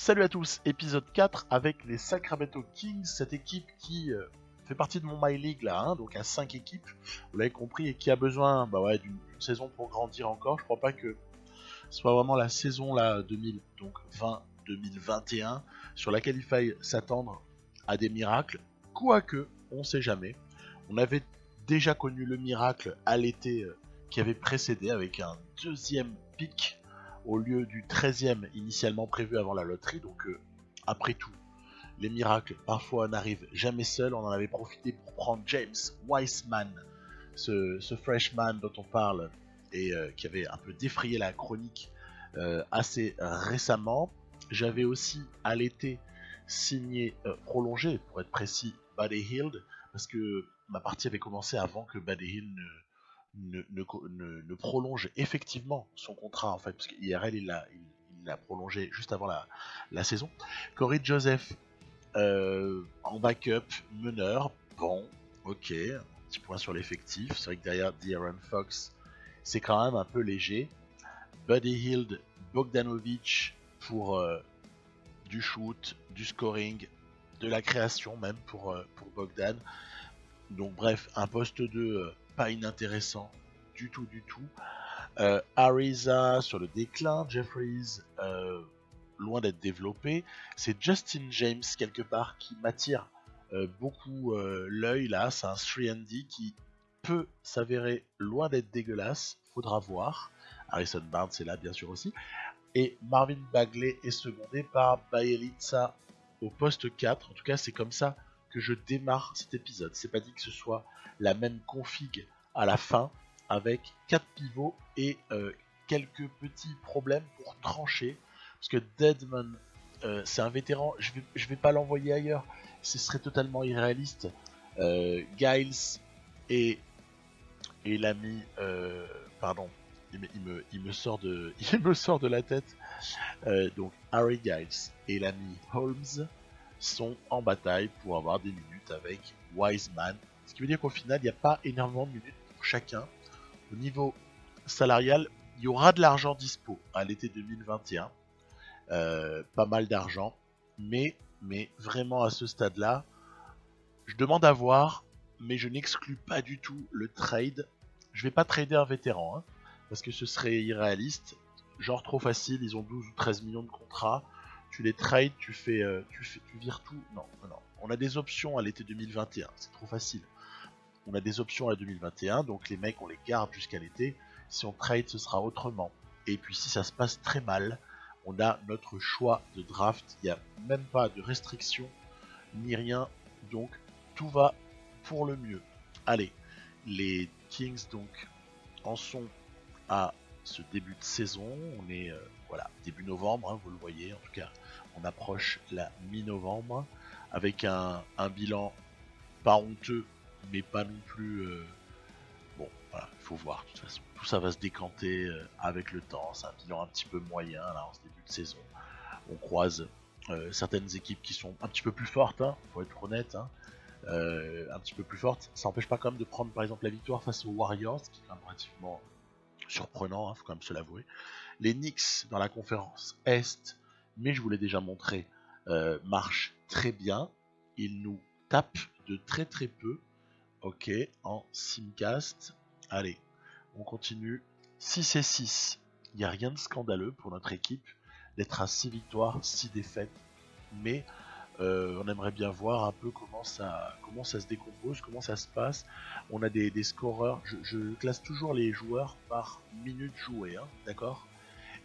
Salut à tous, épisode 4 avec les Sacramento Kings, cette équipe qui fait partie de mon My League là, hein, donc à 5 équipes, vous l'avez compris, et qui a besoin d'une saison pour grandir encore. Je crois pas que ce soit vraiment la saison là 2020-2021 sur laquelle il faille s'attendre à des miracles, quoique on sait jamais. On avait déjà connu le miracle à l'été qui avait précédé avec un deuxième pick au lieu du 13e initialement prévu avant la loterie. Donc après tout, les miracles parfois n'arrivent jamais seuls. On en avait profité pour prendre James Wiseman, ce freshman dont on parle et qui avait un peu défrayé la chronique assez récemment. J'avais aussi à l'été signé, prolongé pour être précis, Buddy Hield, parce que ma partie avait commencé avant que Buddy Hield ne prolonge effectivement son contrat, en fait, parce qu'IRL il l'a prolongé juste avant la saison. Corey Joseph en backup, meneur, bon, ok, un petit point sur l'effectif. C'est vrai que derrière De'Aaron Fox, c'est quand même un peu léger. Buddy Hield, Bogdanovic pour du shoot, du scoring, de la création même pour Bogdan. Donc bref, un poste 2 pas inintéressant du tout. Ariza sur le déclin, Jeffries loin d'être développé. C'est Justin James quelque part qui m'attire beaucoup l'œil là. C'est un 3&D qui peut s'avérer loin d'être dégueulasse, faudra voir. Harrison Barnes est là bien sûr aussi. Et Marvin Bagley est secondé par Bjelica au poste 4. En tout cas, c'est comme ça que je démarre cet épisode. C'est pas dit que ce soit la même config à la fin, avec 4 pivots et quelques petits problèmes pour trancher. Parce que Deadman, c'est un vétéran, je vais pas l'envoyer ailleurs, ce serait totalement irréaliste. Giles et l'ami, pardon, il me sort de la tête. Donc Harry Giles et l'ami Holmes sont en bataille pour avoir des minutes avec Wiseman. Ce qui veut dire qu'au final, il n'y a pas énormément de minutes pour chacun. Au niveau salarial, il y aura de l'argent dispo à l'été 2021. Pas mal d'argent. Mais vraiment à ce stade-là, je demande à voir, mais je n'exclus pas du tout le trade. Je vais pas trader un vétéran, hein, parce que ce serait irréaliste. Genre trop facile, ils ont 12 ou 13 millions de contrats. Tu les trades, tu vires tout. Non. On a des options à l'été 2021, c'est trop facile. On a des options à 2021, donc les mecs on les garde jusqu'à l'été. Si on trade, ce sera autrement. Et puis si ça se passe très mal, on a notre choix de draft. Il n'y a même pas de restriction ni rien, donc tout va pour le mieux. Allez, les Kings donc en sont à ce début de saison. On est début novembre, hein, vous le voyez. En tout cas, on approche la mi-novembre avec un bilan pas honteux, mais pas non plus. Bon, voilà, il faut voir. De toute façon, tout ça va se décanter avec le temps. C'est un bilan un petit peu moyen là en ce début de saison. On croise certaines équipes qui sont un petit peu plus fortes, hein, faut être honnête, hein, un petit peu plus fortes. Ça n'empêche pas quand même de prendre par exemple la victoire face aux Warriors, qui est quand même relativement surprenant, hein, faut quand même se l'avouer. Les Knicks dans la conférence Est, mais je vous l'ai déjà montré, marchent très bien. Ils nous tapent de très peu. Ok, en simcast. Allez, on continue. 6 et 6. Il n'y a rien de scandaleux pour notre équipe d'être à 6 victoires, 6 défaites. Mais on aimerait bien voir un peu comment ça se décompose, comment ça se passe. On a des scoreurs. Je classe toujours les joueurs par minute jouée, hein, d'accord.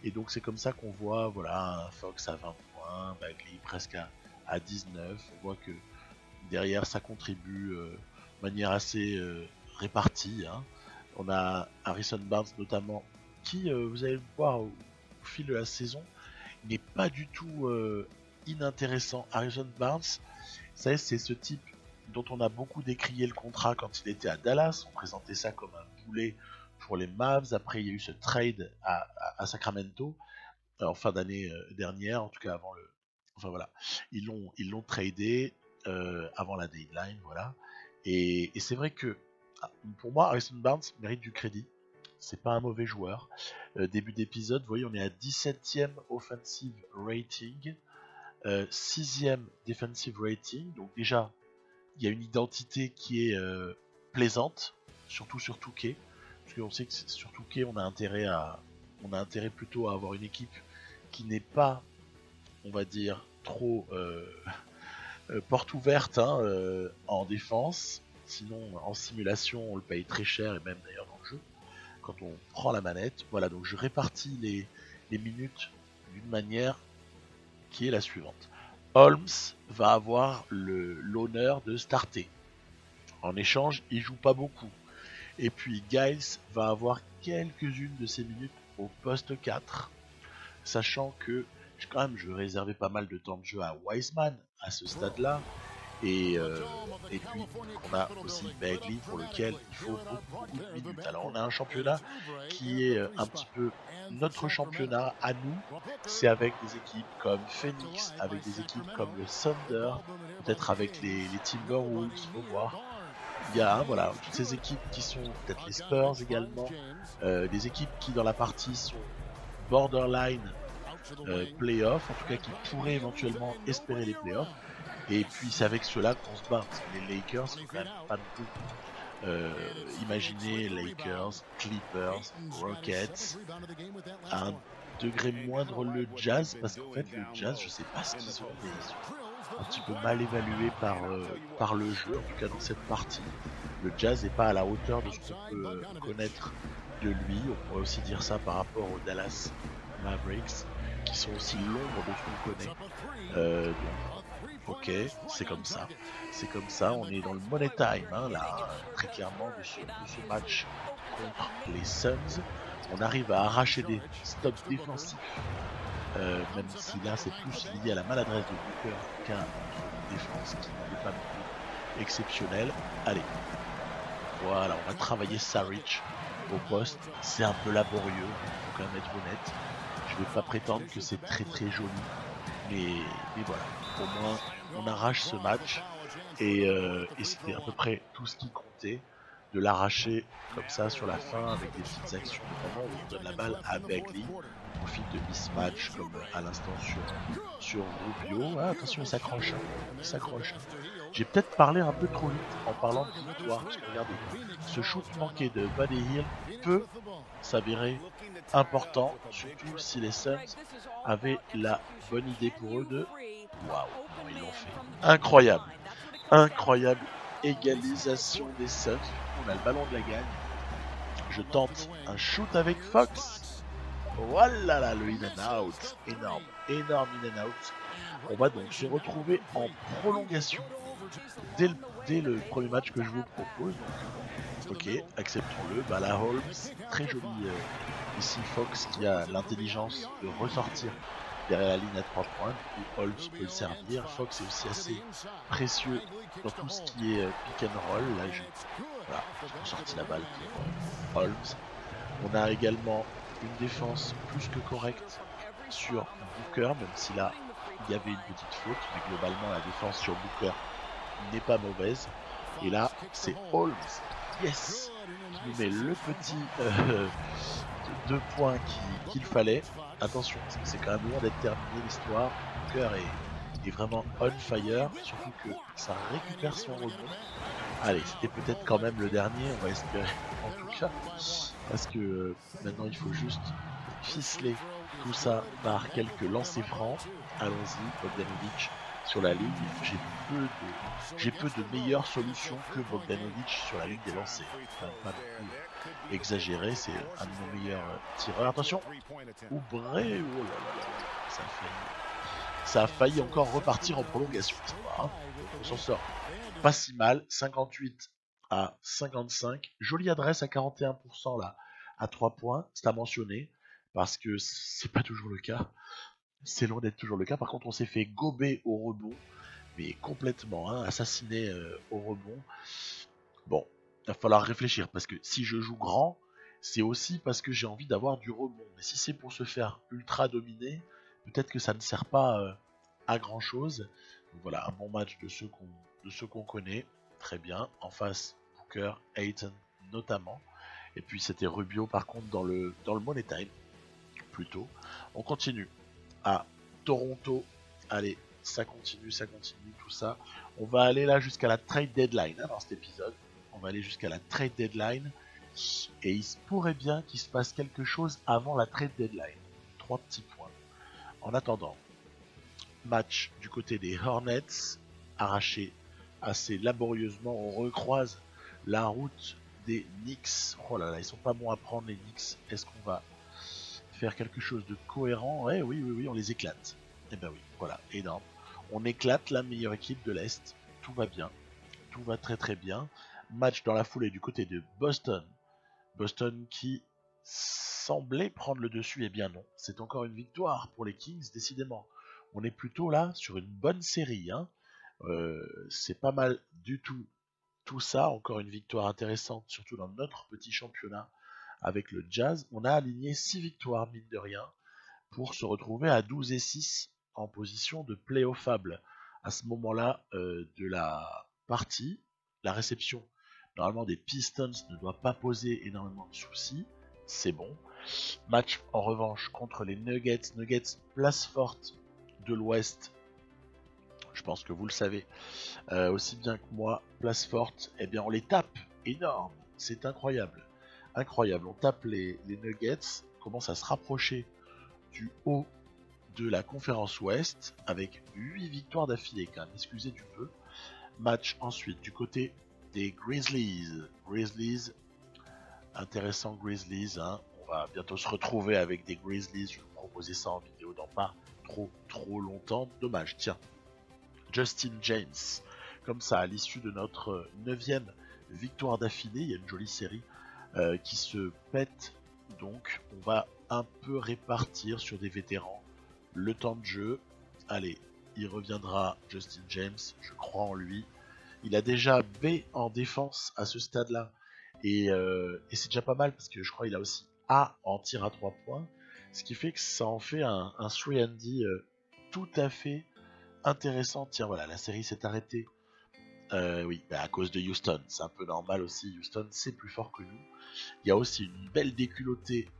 Et donc c'est comme ça qu'on voit, voilà, un Fox à 20 points, Bagley presque à 19. On voit que derrière ça contribue de manière assez répartie, hein. On a Harrison Barnes notamment, qui, vous allez le voir au fil de la saison, n'est pas du tout inintéressant. Harrison Barnes, c'est ce type dont on a beaucoup décrié le contrat quand il était à Dallas. On présentait ça comme un boulet pour les Mavs. Après, il y a eu ce trade à Sacramento en fin d'année dernière, en tout cas avant le. Enfin voilà, ils l'ont tradé avant la deadline, voilà. Et c'est vrai que pour moi, Harrison Barnes mérite du crédit. C'est pas un mauvais joueur. Début d'épisode, vous voyez, on est à 17ème offensive rating. 6e defensive rating, donc déjà il y a une identité qui est plaisante, surtout sur Touquet, parce qu'on sait que sur Touquet on a intérêt plutôt à avoir une équipe qui n'est pas, on va dire, trop porte ouverte en défense, sinon en simulation on le paye très cher, et même d'ailleurs dans le jeu, quand on prend la manette. Voilà, donc je répartis les minutes d'une manière qui est la suivante. Holmes va avoir l'honneur de starter. En échange, il joue pas beaucoup. Et puis Giles va avoir quelques-unes de ses minutes au poste 4, sachant que quand même je vais réserver pas mal de temps de jeu à Wiseman à ce stade-là. Et puis on a aussi Bagley pour lequel il faut beaucoup de minutes. Alors on a un championnat qui est un petit peu notre championnat à nous, c'est avec des équipes comme Phoenix, avec des équipes comme le Thunder, peut-être avec les Timberwolves, faut voir. Il y a voilà, toutes ces équipes qui sont peut-être les Spurs également, des équipes qui dans la partie sont borderline playoffs, en tout cas qui pourraient éventuellement espérer les playoffs. Et puis c'est avec cela qu'on se bat. Les Lakers, faut quand même pas non plus imaginer Lakers, Clippers, Rockets, à un degré moindre le Jazz, parce qu'en fait le Jazz, je sais pas ce qu'ils ont, mais ils sont un petit peu mal évalués par le jeu, en tout cas dans cette partie. Le Jazz n'est pas à la hauteur de ce qu'on peut connaître de lui. On pourrait aussi dire ça par rapport aux Dallas Mavericks, qui sont aussi l'ombre de ce qu'on connaît. Donc, ok, c'est comme ça, on est dans le money time, là, très clairement, de ce match contre les Suns. On arrive à arracher des stops défensifs, même si là c'est plus lié à la maladresse de Booker qu'à une défense qui n'est pas non plus exceptionnelle. Allez, voilà, on va travailler Saric au poste, c'est un peu laborieux, faut quand même être honnête. Je vais pas prétendre que c'est très très joli, mais voilà, au moins on arrache ce match, et c'était à peu près tout ce qui comptait, de l'arracher comme ça sur la fin avec des petites actions, notamment où on donne la balle à Bagley, profil de mismatch comme à l'instant sur Rubio. Ah, attention, il s'accroche, J'ai peut-être parlé un peu trop vite en parlant de victoire, parce que regardez, ce shoot manqué de Buddy Hield peut s'avérer important, surtout si les Suns avaient la bonne idée pour eux de... Waouh, ils l'ont fait. Incroyable égalisation des Suns. On a le ballon de la gagne. Je tente un shoot avec Fox. Voilà là, le in and out. Énorme in and out. On va donc se retrouver en prolongation dès le premier match que je vous propose. Donc, ok, acceptons-le. Bala Holmes, très joli ici Fox qui a l'intelligence de ressortir derrière la ligne à 3 points. Du coup, Holmes peut le servir. Fox est aussi assez précieux dans tout ce qui est pick and roll. Là, j'ai ressorti la balle pour Holmes. On a également une défense plus que correcte sur Booker, même si là il y avait une petite faute, mais globalement la défense sur Booker n'est pas mauvaise. Et là c'est Holmes, yes, qui nous met le petit 2 points qu'il fallait. Attention, c'est quand même loin d'être terminé l'histoire. Booker est vraiment on fire, surtout que ça récupère son rebond. Allez, c'était peut-être quand même le dernier, on va espérer en tout cas, parce que maintenant il faut juste ficeler tout ça par quelques lancers francs. Allons-y, Bogdanovic sur la ligne. J'ai peu de meilleures solutions que Bogdanovic sur la ligne des lancers. Enfin, pas non plus exagéré, c'est un de nos meilleurs tireurs. Attention, Oubre, oh là là, ça a failli encore repartir en prolongation. On s'en sort pas si mal, 58 à 55. Jolie adresse à 41% là, à 3 points, c'est à mentionner, parce que c'est pas toujours le cas. C'est loin d'être toujours le cas. Par contre, on s'est fait gober au rebond, mais complètement, assassiné au rebond. Bon, il va falloir réfléchir, parce que si je joue grand, c'est aussi parce que j'ai envie d'avoir du rebond. Mais si c'est pour se faire ultra dominer, peut-être que ça ne sert pas à grand chose. Donc voilà, un bon match de ceux qu'on connaît. Très bien. En face, Booker, Ayton notamment. Et puis c'était Rubio par contre dans le Money Time. Plutôt. On continue à Toronto. Allez, ça continue, tout ça. On va aller là jusqu'à la trade deadline dans cet épisode. On va aller jusqu'à la trade deadline. Et il se pourrait bien qu'il se passe quelque chose avant la trade deadline. 3 petits points. En attendant, match du côté des Hornets, arraché assez laborieusement. On recroise la route des Knicks. Oh là là, ils sont pas bons à prendre les Knicks. Est-ce qu'on va faire quelque chose de cohérent? Oui, on les éclate. Eh ben oui, voilà, énorme. On éclate la meilleure équipe de l'Est. Tout va bien. Tout va très très bien. Match dans la foulée du côté de Boston. Boston qui semblait prendre le dessus. Eh bien non, c'est encore une victoire pour les Kings, décidément. On est plutôt là sur une bonne série. Hein. C'est pas mal du tout ça. Encore une victoire intéressante, surtout dans notre petit championnat avec le Jazz. On a aligné 6 victoires, mine de rien, pour se retrouver à 12-6 en position de playoffable. À ce moment-là de la partie, la réception normalement des Pistons ne doit pas poser énormément de soucis. C'est bon. Match en revanche contre les Nuggets. Nuggets, place forte de l'Ouest. Je pense que vous le savez aussi bien que moi. Place forte, eh bien on les tape. Énorme. C'est incroyable. Incroyable. On tape les Nuggets. On commence à se rapprocher du haut de la conférence Ouest avec 8 victoires d'affilée quand même. Excusez du peu. Match ensuite du côté des Grizzlies. Grizzlies, intéressant Grizzlies. Hein. On va bientôt se retrouver avec des Grizzlies. Je vais vous proposer ça en vidéo dans pas trop longtemps. Dommage, tiens. Justin James, comme ça, à l'issue de notre 9e victoire d'affilée, il y a une jolie série qui se pète. Donc, on va un peu répartir sur des vétérans le temps de jeu. Allez, il reviendra Justin James, je crois en lui. Il a déjà B en défense à ce stade-là. Et c'est déjà pas mal parce que je crois qu'il a aussi A en tir à 3 points. Ce qui fait que ça en fait un 3&D tout à fait intéressant. Tiens, voilà, la série s'est arrêtée. Oui, à cause de Houston. C'est un peu normal aussi. Houston, c'est plus fort que nous. Il y a aussi une belle déculottée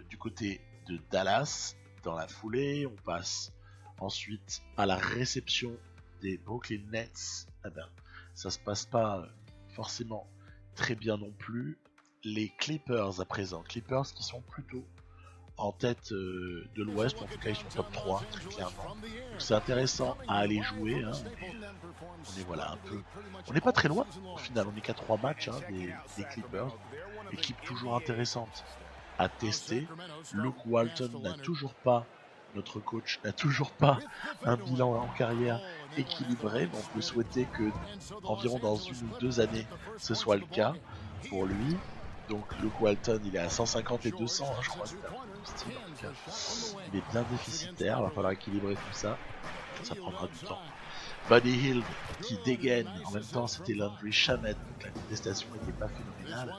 du côté de Dallas. Dans la foulée, on passe ensuite à la réception des Brooklyn Nets. Eh ben, ça se passe pas forcément très bien non plus. Les Clippers à présent, Clippers qui sont plutôt en tête de l'Ouest, en tout cas ils sont top 3 très clairement. Donc c'est intéressant à aller jouer. Hein. On est voilà un peu, on n'est pas très loin au final, on est qu'à 3 matchs hein, des Clippers. Équipe toujours intéressante à tester. Luke Walton n'a toujours pas, notre coach n'a toujours pas un bilan en carrière équilibré, mais on peut souhaiter que environ dans 1 ou 2 années ce soit le cas pour lui. Donc Luke Walton il est à 150 et 200 hein, je crois, il est bien déficitaire, il va falloir équilibrer tout ça, ça prendra du temps. Buddy Hield qui dégaine, en même temps c'était Landry Shamet, donc la contestation n'était pas phénoménale.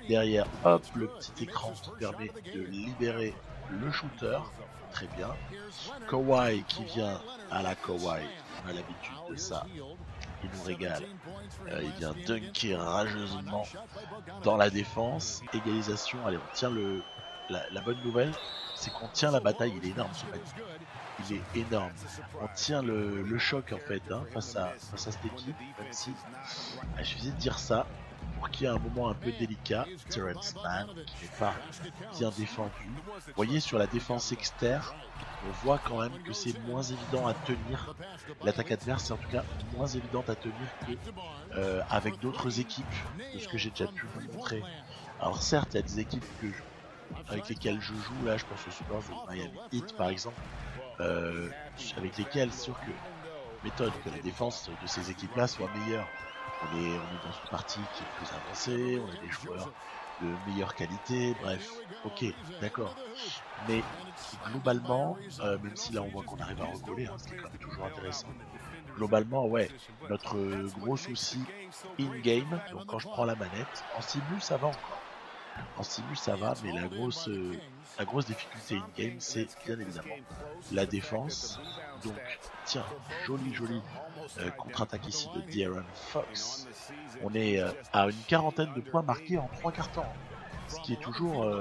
Derrière, hop, le petit écran qui permet de libérer le shooter, très bien. Kawhi qui vient à la Kawhi, on a l'habitude de ça, il nous régale. Il vient dunker rageusement dans la défense, égalisation, allez on tient la bonne nouvelle, c'est qu'on tient la bataille, il est énorme ce panier. Il est énorme. On tient le choc en fait hein, face à cette équipe, même si je suis de dire ça pour qu'il y ait un moment un peu délicat. Terrence Mann qui n'est pas bien défendu. Vous voyez sur la défense externe, on voit quand même que c'est moins évident à tenir. L'attaque adverse est en tout cas moins évidente à tenir que avec d'autres équipes, de ce que j'ai déjà pu vous montrer. Alors certes, il y a des équipes avec lesquelles je joue, là je pense au Spurs ou Miami Heat par exemple, avec lesquelles c'est sûr que m'étonne que la défense de ces équipes-là soit meilleure. On est dans une partie qui est plus avancée, on a des joueurs de meilleure qualité, bref, ok, d'accord. Mais globalement, même si là on voit qu'on arrive à recoller, hein, ce qui est quand même toujours intéressant, globalement, ouais, notre gros souci in-game, donc quand je prends la manette, en simul ça va encore. En simul ça va, mais la grosse difficulté in-game, c'est bien évidemment la défense. Donc, tiens, joli contre-attaque ici de De'Aaron Fox. On est à une quarantaine de points marqués en 3 quarts temps, ce qui est toujours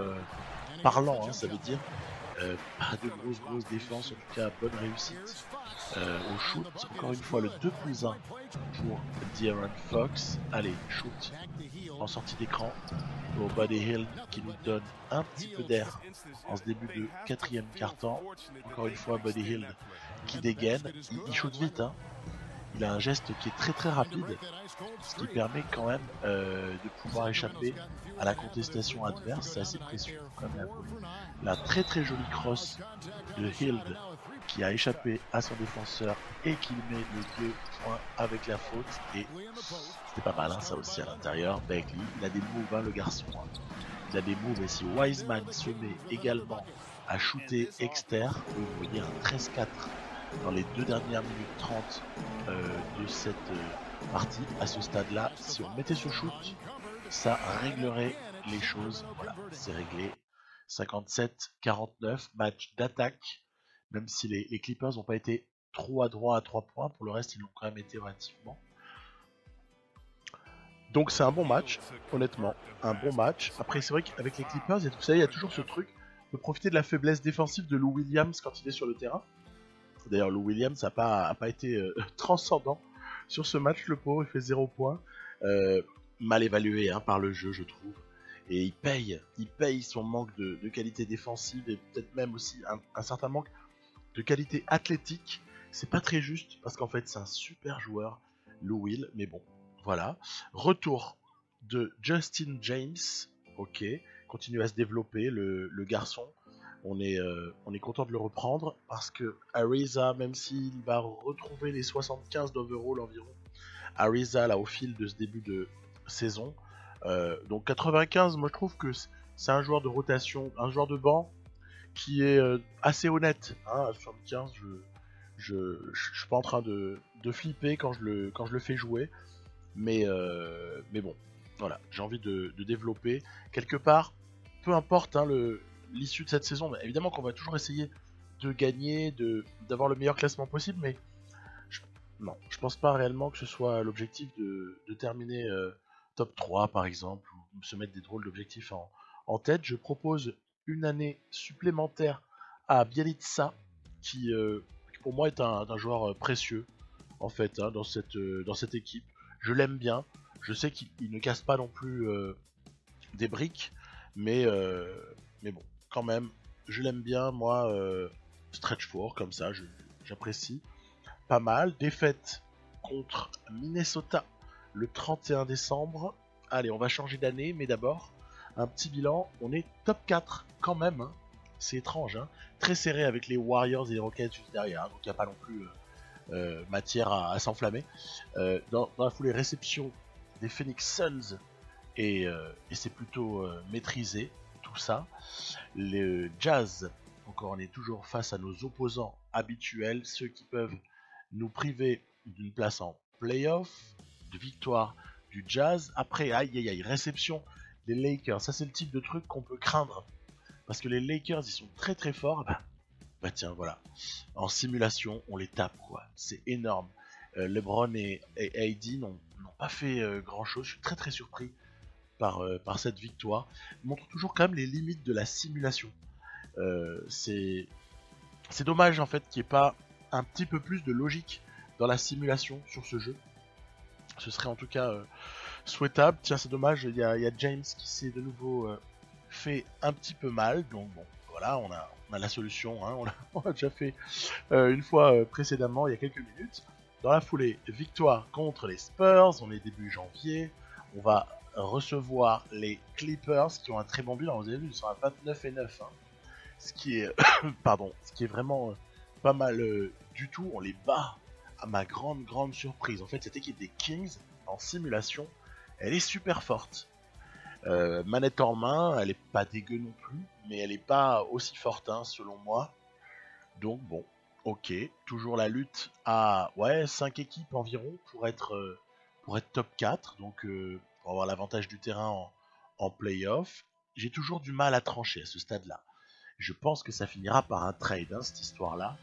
parlant, hein, ça veut dire Pas de grosses défenses, en tout cas bonne réussite. Au shoot, encore une fois le 2+1 pour De'Aaron Fox. Allez, shoot en sortie d'écran pour Buddy Hield qui nous donne un petit peu d'air en ce début de 4e quart-temps. Encore une fois Buddy Hield qui dégaine, il shoot vite, hein. Il a un geste qui est très rapide, ce qui permet quand même de pouvoir échapper à la contestation adverse. C'est assez précieux quand même. La très jolie cross de Hield qui a échappé à son défenseur et qui met le 2 points avec la faute. Et c'était pas mal, hein, ça aussi à l'intérieur. Bagley, il a des moves, hein, le garçon. Hein. Il a des moves, et si Wiseman se met également à shooter exter, vous voyez un 13-4 dans les 2 dernières minutes 30 de cette partie. À ce stade-là, si on mettait ce shoot, ça réglerait les choses. Voilà, c'est réglé. 57-49, match d'attaque. Même si les Clippers n'ont pas été trop adroits à 3 points, pour le reste, ils l'ont quand même été relativement. Donc c'est un bon match, honnêtement, un bon match. Après, c'est vrai qu'avec les Clippers, vous savez, il y a toujours ce truc de profiter de la faiblesse défensive de Lou Williams quand il est sur le terrain. D'ailleurs, Lou Williams n'a pas été transcendant sur ce match, le pauvre, il fait 0 points. Mal évalué, hein, par le jeu, je trouve. Et il paye son manque de qualité défensive et peut-être même aussi un certain manque de qualité athlétique. C'est pas très juste parce qu'en fait c'est un super joueur, Lou Will, mais bon, voilà. Retour de Justin James, ok, continue à se développer le garçon. On est content de le reprendre parce que Ariza, même s'il va retrouver les 75 d'overall environ, Ariza là au fil de ce début de saison, donc 95, moi je trouve que c'est un joueur de rotation, un joueur de banc qui est assez honnête, hein, à 75, je suis pas en train de flipper quand je le fais jouer, mais bon, voilà, j'ai envie de développer quelque part, peu importe, hein, l'issue de cette saison. Évidemment qu'on va toujours essayer de gagner, d'avoir le meilleur classement possible, mais je pense pas réellement que ce soit l'objectif de terminer top 3 par exemple, ou se mettre des drôles d'objectifs en tête. Je propose une année supplémentaire à Bjelica, qui pour moi est un joueur précieux en fait, hein, dans cette équipe. Je l'aime bien, je sais qu'il ne casse pas non plus des briques, mais bon, quand même, je l'aime bien, moi, stretch four, comme ça, j'apprécie pas mal. Défaite contre Minnesota le 31 décembre. Allez, on va changer d'année, mais d'abord, un petit bilan. On est top 4 quand même, hein. C'est étrange, hein. Très serré avec les Warriors et les Rockets juste derrière, hein. Donc il n'y a pas non plus matière à s'enflammer. Dans la foulée, réception des Phoenix Suns, et c'est plutôt maîtrisé, tout ça. Le Jazz, encore, on est toujours face à nos opposants habituels, ceux qui peuvent nous priver d'une place en playoff, de victoire du Jazz. Après, aïe, réception des Lakers. Ça, c'est le type de truc qu'on peut craindre, parce que les Lakers, ils sont très forts. Bah tiens, voilà. En simulation, on les tape, quoi. C'est énorme. LeBron et AD n'ont pas fait grand chose. Je suis très surpris par cette victoire. Ils montrent toujours quand même les limites de la simulation. C'est dommage en fait qu'il n'y ait pas un petit peu plus de logique dans la simulation sur ce jeu. Ce serait en tout cas souhaitable. Tiens, c'est dommage, il y a James qui s'est de nouveau fait un petit peu mal. Donc bon, voilà, on a la solution, hein. On l'a déjà fait une fois précédemment, il y a quelques minutes. Dans la foulée, victoire contre les Spurs, on est début janvier. On va recevoir les Clippers qui ont un très bon bilan. Vous avez vu, ils sont à 29-9, hein. Ce qui est ce qui est vraiment pas mal du tout. On les bat à ma grande surprise. En fait, cette équipe des Kings en simulation, elle est super forte. Manette en main, elle est pas dégueu non plus, mais elle est pas aussi forte, hein, selon moi. Donc bon, ok, toujours la lutte à 5 équipes environ pour être top 4, donc pour avoir l'avantage du terrain en playoff. J'ai toujours du mal à trancher à ce stade-là. Je pense que ça finira par un trade, hein, cette histoire-là.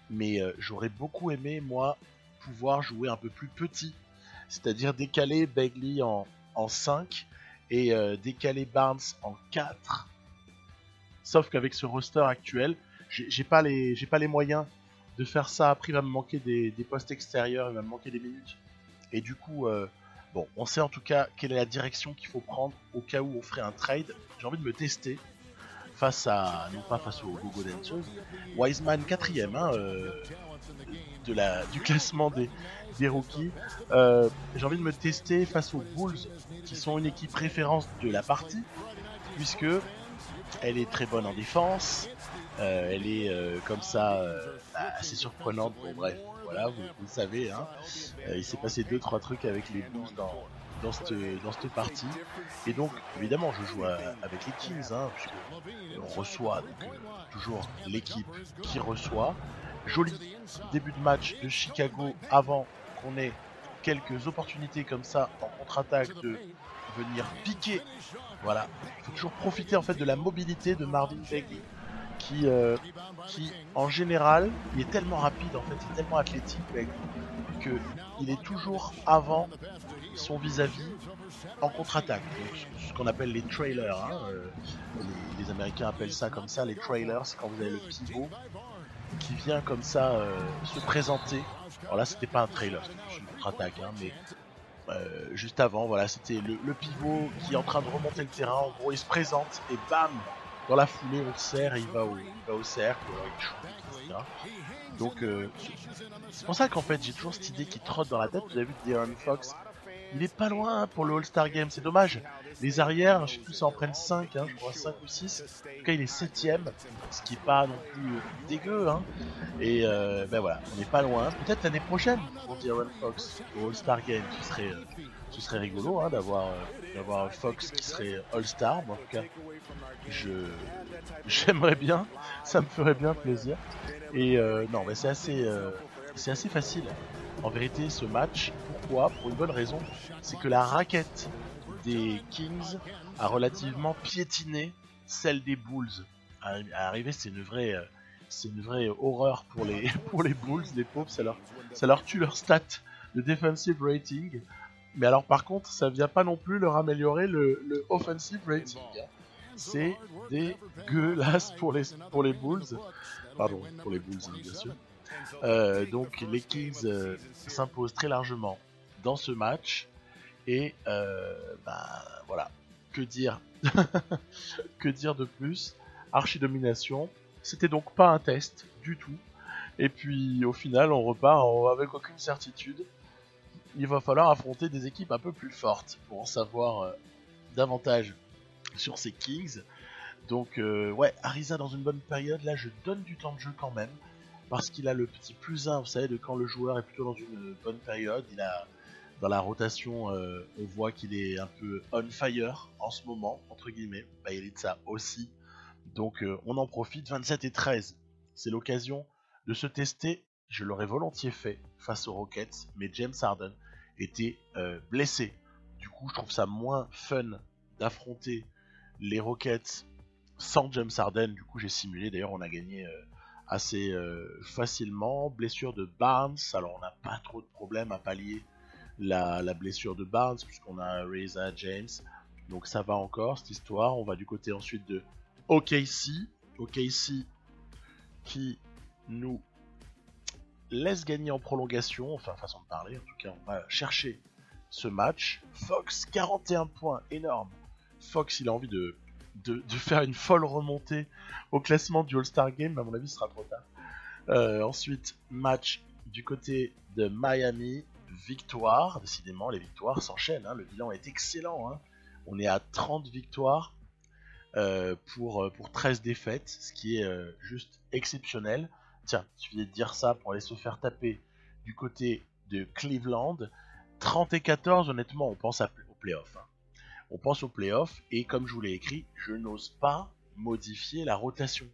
Mais j'aurais beaucoup aimé, moi, pouvoir jouer un peu plus petit. C'est-à-dire décaler Bagley en 5 et décaler Barnes en 4. Sauf qu'avec ce roster actuel, j'ai pas les moyens de faire ça. Après, il va me manquer des postes extérieurs, il va me manquer des minutes. Et du coup, bon, on sait en tout cas quelle est la direction qu'il faut prendre au cas où on ferait un trade. J'ai envie de me tester face à, non pas face aux Gogo Dancers, Wiseman 4ème hein, du classement des rookies. J'ai envie de me tester face aux Bulls, qui sont une équipe référence de la partie, puisque elle est très bonne en défense, elle est comme ça assez surprenante. Bon bref, voilà, vous le savez, hein. Il s'est passé 2-3 trucs avec les Bulls dans cette partie. Et donc, évidemment, je joue avec les Kings, hein, puisque on reçoit donc, toujours l'équipe qui reçoit. Joli début de match de Chicago avant qu'on ait quelques opportunités comme ça en contre-attaque de venir piquer. Voilà, il faut toujours profiter en fait de la mobilité de Marvin Bagley qui en général, il est tellement rapide en fait, il est tellement athlétique Bagley, que il est toujours avant son vis-à-vis en contre-attaque. Donc, ce qu'on appelle les trailers, hein, les Américains appellent ça comme ça, les trailers, c'est quand vous avez le pivot qui vient comme ça se présenter. Alors là, c'était pas un trailer, c'était une contre-attaque, hein, mais juste avant, voilà, c'était le pivot qui est en train de remonter le terrain. En gros, il se présente et bam, dans la foulée, on le serre et il va au cercle, il shoot, etc. Donc, c'est pour ça qu'en fait, j'ai toujours cette idée qui trotte dans la tête. Vous avez vu De'Aaron Fox, il est pas loin pour le All-Star Game, c'est dommage. Les arrières, je sais plus si en prennent 5, hein, je crois 5 ou 6. En tout cas, il est 7ème, ce qui est pas non plus dégueu. Hein. Et ben voilà, on n'est pas loin. Peut-être l'année prochaine pour De'Aaron Fox au All-Star Game, ce serait rigolo hein, d'avoir Fox qui serait All-Star. En tout cas, j'aimerais bien, ça me ferait bien plaisir. Et non, mais c'est assez facile. En vérité, ce match, pourquoi? Pour une bonne raison, c'est que la raquette des Kings a relativement piétiné celle des Bulls. À arriver, c'est une vraie horreur pour les pour les Bulls, les pauvres, ça leur tue leur stat de defensive rating. Mais alors par contre, ça vient pas non plus leur améliorer le offensive rating. C'est dégueulasse pour les Bulls. Pardon, pour les Bulls, bien sûr. Donc les Kings s'imposent très largement dans ce match et voilà, que dire que dire de plus, archi-domination, c'était donc pas un test du tout et puis au final on repart avec aucune certitude. Il va falloir affronter des équipes un peu plus fortes pour en savoir davantage sur ces Kings. Donc ouais, Ariza dans une bonne période, là je donne du temps de jeu quand même parce qu'il a le petit plus 1, vous savez, de quand le joueur est plutôt dans une bonne période. Il a, dans la rotation, on voit qu'il est un peu on fire en ce moment, entre guillemets. Bah, il est de ça aussi. Donc on en profite, 27 et 13. C'est l'occasion de se tester. Je l'aurais volontiers fait face aux Rockets, mais James Harden était blessé. Du coup, je trouve ça moins fun d'affronter les Rockets sans James Harden. Du coup, j'ai simulé. D'ailleurs, on a gagné assez facilement. Blessure de Barnes, alors on n'a pas trop de problème à pallier la blessure de Barnes puisqu'on a Reza James, donc ça va encore cette histoire. On va du côté ensuite de OKC qui nous laisse gagner en prolongation, enfin façon de parler, en tout cas on va chercher ce match. Fox 41 points, énorme. Fox il a envie de faire une folle remontée au classement du All-Star Game, mais à mon avis ce sera trop tard. Ensuite, match du côté de Miami, victoire, décidément les victoires s'enchaînent, hein. Le bilan est excellent, hein. On est à 30 victoires pour 13 défaites, ce qui est juste exceptionnel. Tiens, il suffit de dire ça pour aller se faire taper du côté de Cleveland. 30 et 14, honnêtement, on pense aux playoffs. Hein. On pense aux playoffs et comme je vous l'ai écrit, je n'ose pas modifier la rotation.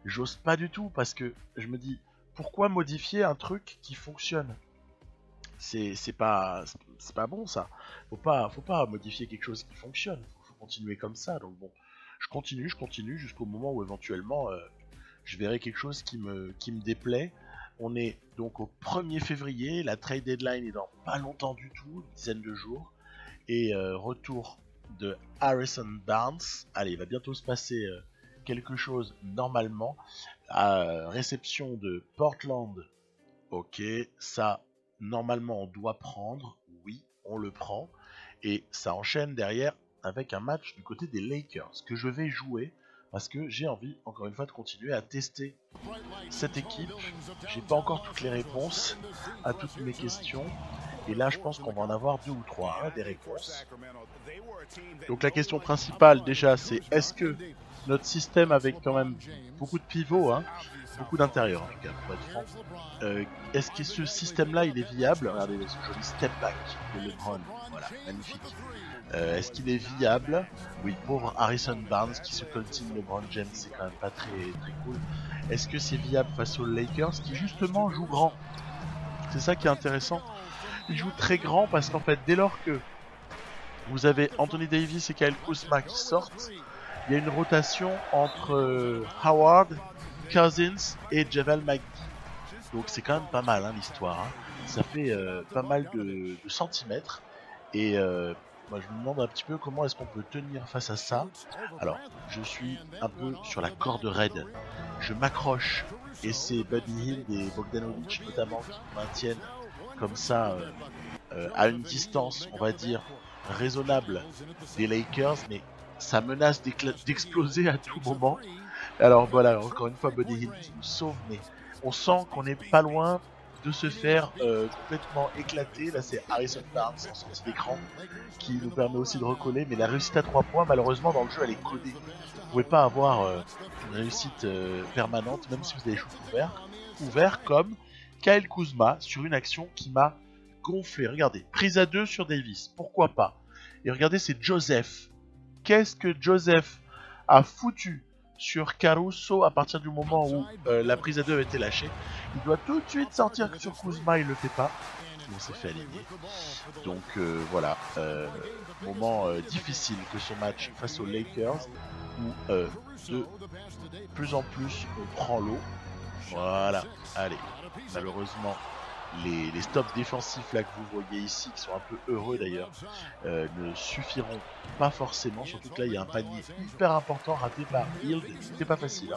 J'ose pas du tout parce que je me dis, pourquoi modifier un truc qui fonctionne ? C'est pas bon ça. Faut pas modifier quelque chose qui fonctionne. Faut continuer comme ça. Donc bon, je continue jusqu'au moment où éventuellement je verrai quelque chose qui me déplaît. On est donc au 1er février, la trade deadline est dans pas longtemps du tout, une dizaine de jours. Et retour de Harrison Barnes. Allez, il va bientôt se passer quelque chose normalement. Réception de Portland. Ok, ça, normalement, on doit prendre. Oui, on le prend. Et ça enchaîne derrière avec un match du côté des Lakers que je vais jouer parce que j'ai envie, encore une fois, de continuer à tester cette équipe. J'ai pas encore toutes les réponses à toutes mes questions. Et là, je pense qu'on va en avoir 2 ou 3 des réponses. Donc la question principale, déjà, c'est est-ce que notre système avec quand même beaucoup de pivots, beaucoup d'intérieurs en tout cas, pour être franc, est-ce que ce système-là, il est viable? Regardez ce joli step back de LeBron, voilà, magnifique. Est-ce qu'il est viable? Oui, pauvre Harrison Barnes qui se coltine LeBron James, c'est quand même pas très cool. Est-ce que c'est viable face aux Lakers qui justement jouent grand? C'est ça qui est intéressant. Ils jouent très grand parce qu'en fait, dès lors que vous avez Anthony Davis et Kyle Kuzma qui sortent, il y a une rotation entre Howard, Cousins et Javel McGee. Donc c'est quand même pas mal l'histoire. Ça fait pas mal de centimètres. Et moi je me demande un petit peu comment est-ce qu'on peut tenir face à ça. Alors je suis un peu sur la corde raide. Je m'accroche et c'est Buddy Hield et Bogdanovic notamment qui maintiennent comme ça à une distance, on va dire, raisonnable des Lakers, mais ça menace d'exploser à tout moment. Alors voilà, encore une fois, Buddy Hield qui nous sauve, mais on sent qu'on n'est pas loin de se faire complètement éclater. Là, c'est Harrison Barnes en sortie d'écran qui nous permet aussi de recoller, mais la réussite à 3 points, malheureusement, dans le jeu, elle est codée. Vous pouvez pas avoir une réussite permanente, même si vous avez les shoots ouverts comme Kyle Kuzma sur une action qui m'a gonflé. Regardez, prise à 2 sur Davis, pourquoi pas. Et regardez, c'est Joseph. Qu'est-ce que Joseph a foutu sur Caruso à partir du moment où la prise à 2 a été lâchée? Il doit tout de suite sortir sur Kuzma, il le fait pas. On s'est fait aligner. Donc voilà, moment difficile que ce match face aux Lakers où de plus en plus on prend l'eau. Voilà, allez, malheureusement les stops défensifs là que vous voyez ici, qui sont un peu heureux d'ailleurs, ne suffiront pas forcément, surtout que là il y a un panier hyper important raté par Hield, c'était pas facile,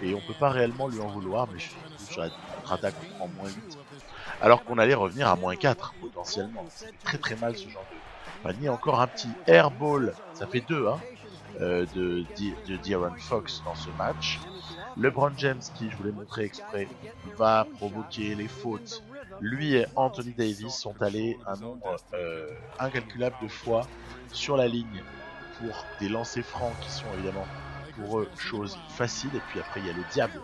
et on peut pas réellement lui en vouloir, mais je suis sur la contre-attaque en moins 8, alors qu'on allait revenir à moins 4 potentiellement, ça fait très très mal ce genre de panier. Encore un petit airball, ça fait 2 de De'Aaron Fox dans ce match. LeBron James, qui je vous l'ai montré exprès, va provoquer les fautes. Lui et Anthony Davis sont allés un nombre incalculable de fois sur la ligne pour des lancers francs qui sont évidemment pour eux chose facile. Et puis après il y a le diable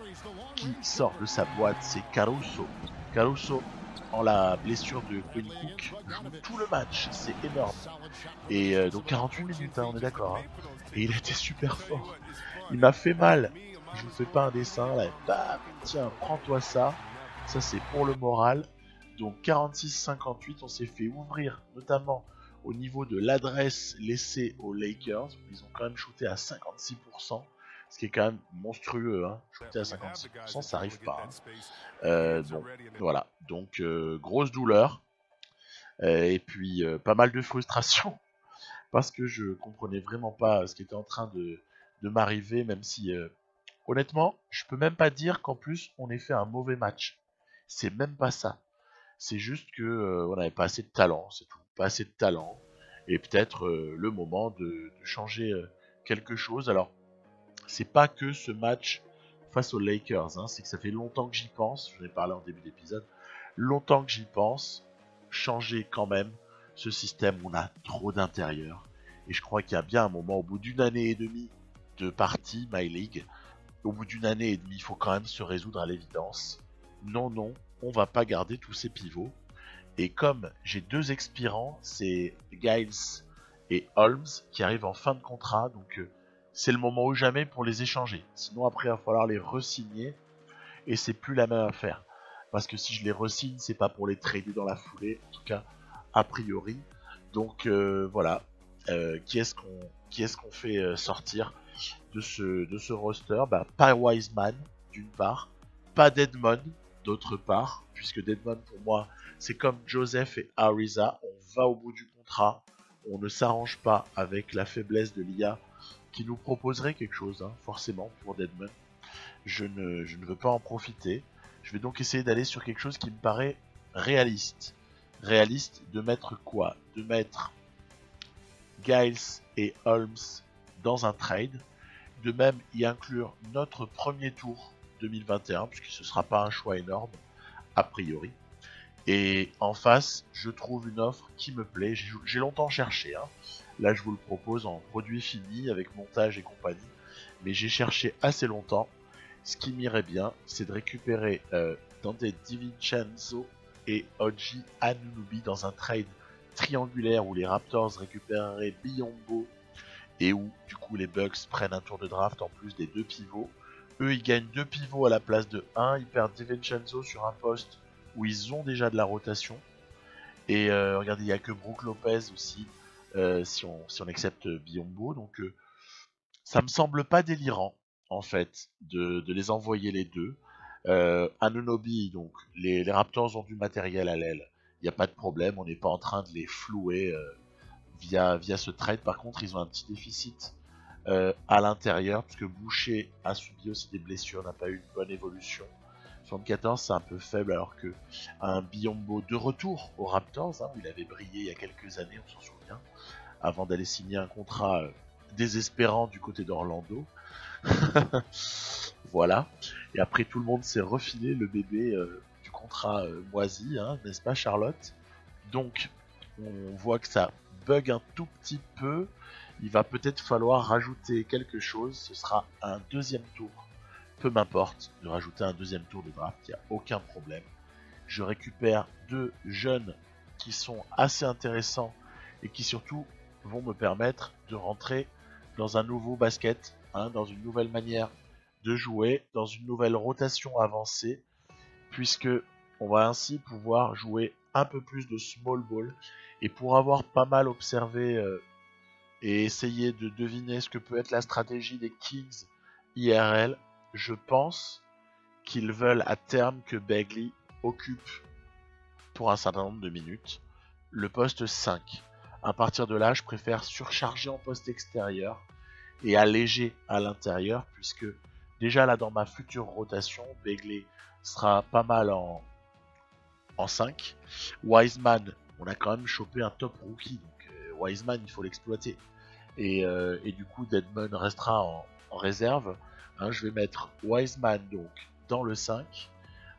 qui sort de sa boîte, c'est Caruso. Caruso, en la blessure de Quinn Cook, joue tout le match, c'est énorme. Et donc 48 minutes, on est d'accord. Et il était super fort. Il m'a fait mal. Je vous fais pas un dessin là, bam, tiens, prends-toi ça. Ça c'est pour le moral. Donc 46-58, on s'est fait ouvrir, notamment au niveau de l'adresse laissée aux Lakers. Ils ont quand même shooté à 56%, ce qui est quand même monstrueux. Shooter à 56%, ça arrive pas. Bon, voilà. Donc grosse douleur. Et puis pas mal de frustration. Parce que je comprenais vraiment pas ce qui était en train de m'arriver, même si... honnêtement, je peux même pas dire qu'en plus on ait fait un mauvais match. C'est même pas ça. C'est juste que on n'avait pas assez de talent, c'est tout. Pas assez de talent. Et peut-être le moment de changer quelque chose. Alors, c'est pas que ce match face aux Lakers, c'est que ça fait longtemps que j'y pense. J'en ai parlé en début d'épisode. Longtemps que j'y pense. Changer quand même ce système où on a trop d'intérieur. Et je crois qu'il y a bien un moment, au bout d'une année et demie de partie My League, au bout d'une année et demie, il faut quand même se résoudre à l'évidence. Non, on va pas garder tous ces pivots. Et comme j'ai 2 expirants, c'est Giles et Holmes qui arrivent en fin de contrat, donc c'est le moment ou jamais pour les échanger. Sinon après il va falloir les re-signer et c'est plus la même affaire. Parce que si je les re-signe, c'est pas pour les trader dans la foulée, en tout cas a priori. Donc voilà, qui est-ce qu'on fait sortir de ce roster? Pas Wiseman d'une part, pas Dedmon d'autre part, puisque Dedmon pour moi c'est comme Joseph et Ariza, on va au bout du contrat, on ne s'arrange pas avec la faiblesse de l'IA qui nous proposerait quelque chose, hein, forcément, pour Deadman. Je ne veux pas en profiter. Je vais donc essayer d'aller sur quelque chose qui me paraît réaliste. Réaliste de mettre quoi? De mettre Giles et Holmes dans un trade. De même y inclure notre premier tour 2021, puisque ce ne sera pas un choix énorme, a priori. Et en face, je trouve une offre qui me plaît. J'ai longtemps cherché, hein. Là, je vous le propose en produit fini, avec montage et compagnie. Mais j'ai cherché assez longtemps. Ce qui m'irait bien, c'est de récupérer Dante DiVincenzo et Oji Anunoby dans un trade triangulaire où les Raptors récupéreraient Biyombo et où, du coup, les Bucks prennent un tour de draft en plus des 2 pivots. Eux, ils gagnent 2 pivots à la place de 1. Ils perdent DiVincenzo sur un poste où ils ont déjà de la rotation. Et regardez, il n'y a que Brook Lopez aussi, si on accepte Biyombo. Donc ça me semble pas délirant, en fait, de les envoyer les deux. Anunoby, donc les Raptors ont du matériel à l'aile. Il n'y a pas de problème, on n'est pas en train de les flouer via ce trade. Par contre, ils ont un petit déficit à l'intérieur, puisque Boucher a subi aussi des blessures, n'a pas eu une bonne évolution. 74, c'est un peu faible, alors que un Biyombo de retour aux Raptors, hein, où il avait brillé il y a quelques années, on s'en souvient, avant d'aller signer un contrat désespérant du côté d'Orlando. Voilà. Et après, tout le monde s'est refilé le bébé du contrat moisi, hein, n'est-ce pas, Charlotte? Donc, on voit que ça bug un tout petit peu. Il va peut-être falloir rajouter quelque chose. Ce sera un deuxième tour. Peu m'importe de rajouter un deuxième tour de draft, il n'y a aucun problème. Je récupère 2 jeunes qui sont assez intéressants et qui surtout vont me permettre de rentrer dans un nouveau basket, hein, dans une nouvelle manière de jouer, dans une nouvelle rotation avancée, puisque on va ainsi pouvoir jouer un peu plus de small ball. Et pour avoir pas mal observé et essayer de deviner ce que peut être la stratégie des Kings IRL, je pense qu'ils veulent à terme que Bagley occupe pour un certain nombre de minutes le poste 5. À partir de là, je préfère surcharger en poste extérieur et alléger à l'intérieur, puisque déjà là dans ma future rotation, Bagley sera pas mal en 5. Wiseman, on a quand même chopé un top rookie, donc Wiseman il faut l'exploiter. Et du coup Deadman restera en réserve. Hein, je vais mettre Wiseman donc dans le 5.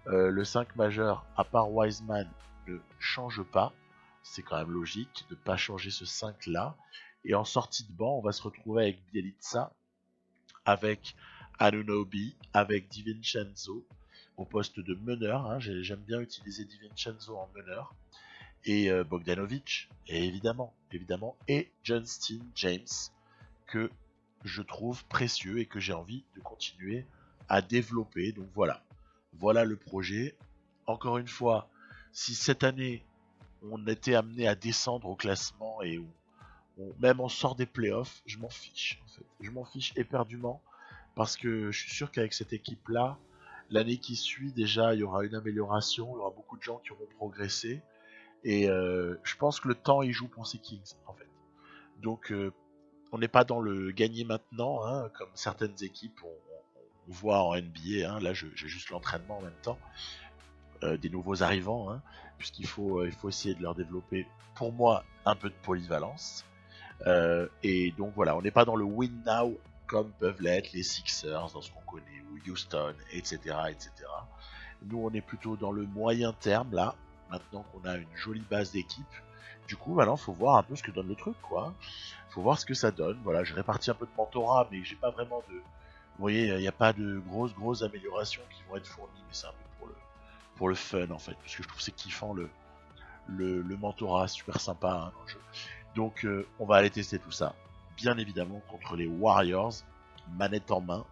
Le 5 majeur, à part Wiseman, ne change pas. C'est quand même logique de ne pas changer ce 5 là. Et en sortie de banc, on va se retrouver avec Bjelica, avec Anunoby, avec DiVincenzo au poste de meneur. Hein, j'aime bien utiliser DiVincenzo en meneur. Et Bogdanovic, et évidemment, et Justin James, que je trouve précieux et que j'ai envie de continuer à développer. Donc voilà le projet. Encore une fois, si cette année on était amené à descendre au classement et même on sort des playoffs, je m'en fiche en fait. Je m'en fiche éperdument parce que je suis sûr qu'avec cette équipe là, l'année qui suit déjà il y aura une amélioration, il y aura beaucoup de gens qui auront progressé et je pense que le temps il joue pour ces Kings en fait. Donc on n'est pas dans le gagner maintenant, hein, comme certaines équipes on voit en NBA. Hein, là, j'ai juste l'entraînement en même temps des nouveaux arrivants, hein, puisqu'il faut essayer de leur développer, pour moi, un peu de polyvalence. Et donc voilà, on n'est pas dans le win now comme peuvent l'être les Sixers, dans ce qu'on connaît, ou Houston, etc., etc. Nous, on est plutôt dans le moyen terme là. Maintenant qu'on a une jolie base d'équipe. Du coup, maintenant, faut voir un peu ce que donne le truc, quoi. Faut voir ce que ça donne. Voilà, j'ai réparti un peu de mentorat, mais j'ai pas vraiment de... Vous voyez, il n'y a pas de grosses améliorations qui vont être fournies, mais c'est un peu pour le fun, en fait, parce que je trouve que c'est kiffant, le mentorat, super sympa, hein, dans le jeu. Donc, on va aller tester tout ça, bien évidemment, contre les Warriors, manette en main,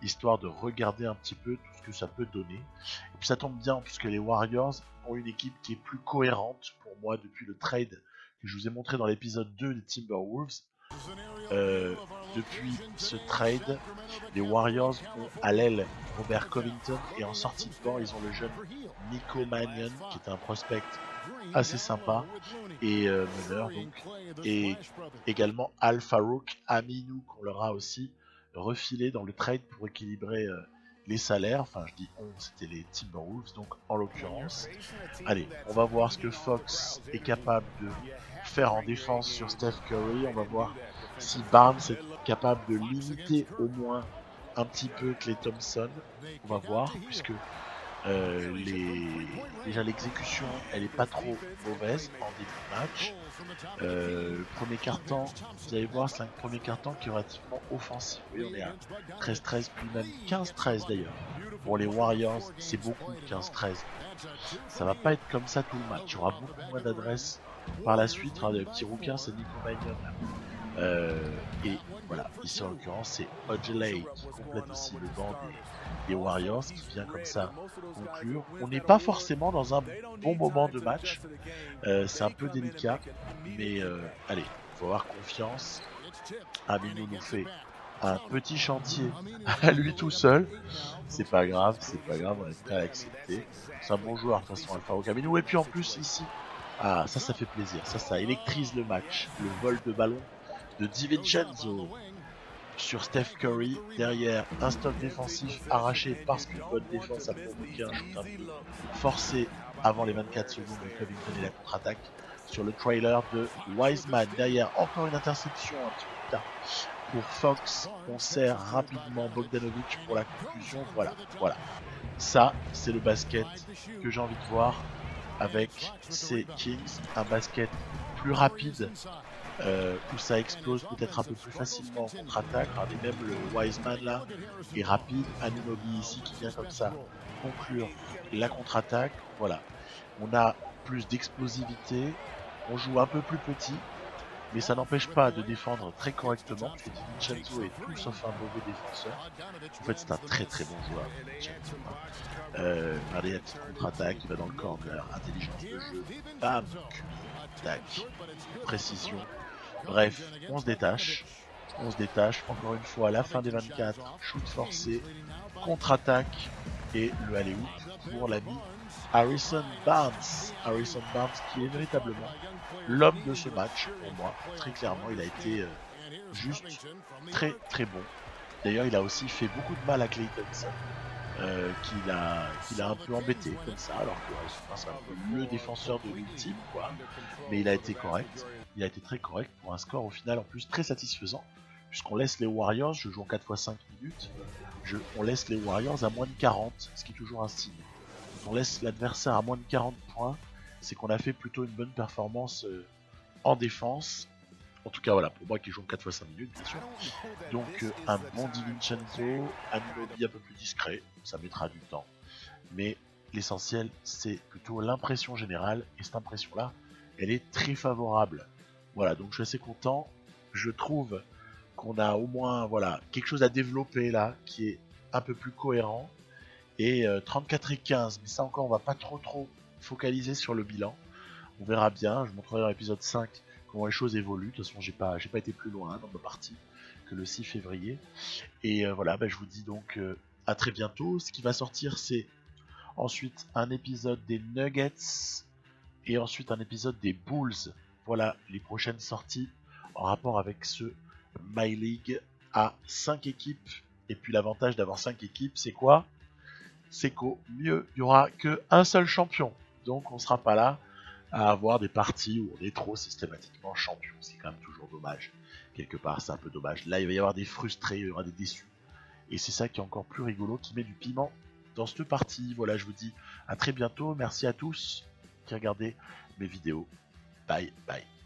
histoire de regarder un petit peu tout ce que ça peut donner. Et puis ça tombe bien, puisque les Warriors ont une équipe qui est plus cohérente pour moi depuis le trade que je vous ai montré dans l'épisode 2 des Timberwolves. depuis ce trade, les Warriors ont à l'aile Robert Covington et en sortie de banc, ils ont le jeune Nico Mannion qui est un prospect assez sympa et meneur donc, et également Al Farouk Aminu qu'on leur a aussi refilé dans le trade pour équilibrer les salaires. Enfin, je dis on, c'était les Timberwolves donc en l'occurrence. Allez, on va voir ce que Fox est capable de faire en défense sur Steph Curry. On va voir si Barnes est capable de limiter au moins un petit peu Klay Thompson. On va voir, puisque déjà l'exécution elle est pas trop mauvaise en début de match. Le premier quart-temps, vous allez voir, c'est un premier quart-temps qui est relativement offensif. Oui, on est à 13-13 puis même 15-13 d'ailleurs. Pour les Warriors, c'est beaucoup 15-13. Ça va pas être comme ça tout le match. Il y aura beaucoup moins d'adresses par la suite. Le petit rouquin, c'est Nico Mannion. Et voilà, ici en l'occurrence, c'est Ojeley qui complète aussi le banc des Warriors, qui vient comme ça conclure. On n'est pas forcément dans un bon moment de match. C'est un peu délicat, mais allez, faut avoir confiance. Aminu nous fait un petit chantier à lui tout seul. C'est pas grave, on est prêt à l'accepter. C'est un bon joueur de toute façon, Alpha Aminu. Et puis en plus ici, ah ça fait plaisir, ça électrise le match. Le vol de ballon de DiVincenzo sur Steph Curry, derrière un stop défensif arraché parce qu'une bonne défense a provoqué un shoot un peu forcé avant les 24 secondes de Covington et la contre-attaque sur le trailer de Wiseman. Derrière encore une interception un petit peu tard pour Fox. On sert rapidement Bogdanovic pour la conclusion. Voilà. Ça c'est le basket que j'ai envie de voir avec ces Kings, un basket plus rapide. Où ça explose peut-être un peu plus facilement en contre-attaque. Regardez, même le Wiseman là est rapide. Anunoby ici qui vient comme ça conclure la contre-attaque. Voilà, on a plus d'explosivité, on joue un peu plus petit, mais ça n'empêche pas de défendre très correctement. Et DiVincenzo est tout sauf un mauvais défenseur. En fait, c'est un très très bon joueur. Regardez la petite contre-attaque, il va dans le corner, intelligence de jeu, bam, tac, précision. Bref, on se détache, encore une fois à la fin des 24, shoot forcé, contre-attaque et le alley-oop pour l'ami Harrison Barnes qui est véritablement l'homme de ce match pour moi. Très clairement, il a été juste très très bon. D'ailleurs, il a aussi fait beaucoup de mal à Klay Thompson, qu'il a un peu embêté comme ça, alors que c'est un peu le défenseur de l'ultime, quoi. Mais il a été correct. Il a été très correct pour un score au final en plus très satisfaisant, puisqu'on laisse les Warriors, je joue en 4x5 minutes, on laisse les Warriors à moins de 40, ce qui est toujours un signe. Quand on laisse l'adversaire à moins de 40 points, c'est qu'on a fait plutôt une bonne performance en défense. En tout cas voilà, pour moi qui joue en 4x5 minutes bien sûr. Donc un bon DiVincenzo, Anunoby un peu plus discret, ça mettra du temps. Mais l'essentiel c'est plutôt l'impression générale, et cette impression là, elle est très favorable. Voilà, donc je suis assez content. Je trouve qu'on a au moins quelque chose à développer là qui est un peu plus cohérent. Et 34 et 15, mais ça encore on va pas trop focaliser sur le bilan. On verra bien, je montrerai dans l'épisode 5 comment les choses évoluent. De toute façon j'ai pas été plus loin dans ma partie que le 6 février. Et voilà, je vous dis donc à très bientôt. Ce qui va sortir c'est ensuite un épisode des Nuggets et ensuite un épisode des Bulls. Voilà les prochaines sorties en rapport avec ce My League à 5 équipes. Et puis l'avantage d'avoir 5 équipes, c'est quoi? C'est qu'au mieux, il n'y aura qu'un seul champion. Donc on ne sera pas là à avoir des parties où on est trop systématiquement champion. C'est quand même toujours dommage. Quelque part, c'est un peu dommage. Là, il va y avoir des frustrés, il y aura des déçus. Et c'est ça qui est encore plus rigolo, qui met du piment dans cette partie. Voilà, je vous dis à très bientôt. Merci à tous qui regardez mes vidéos. Bye bye.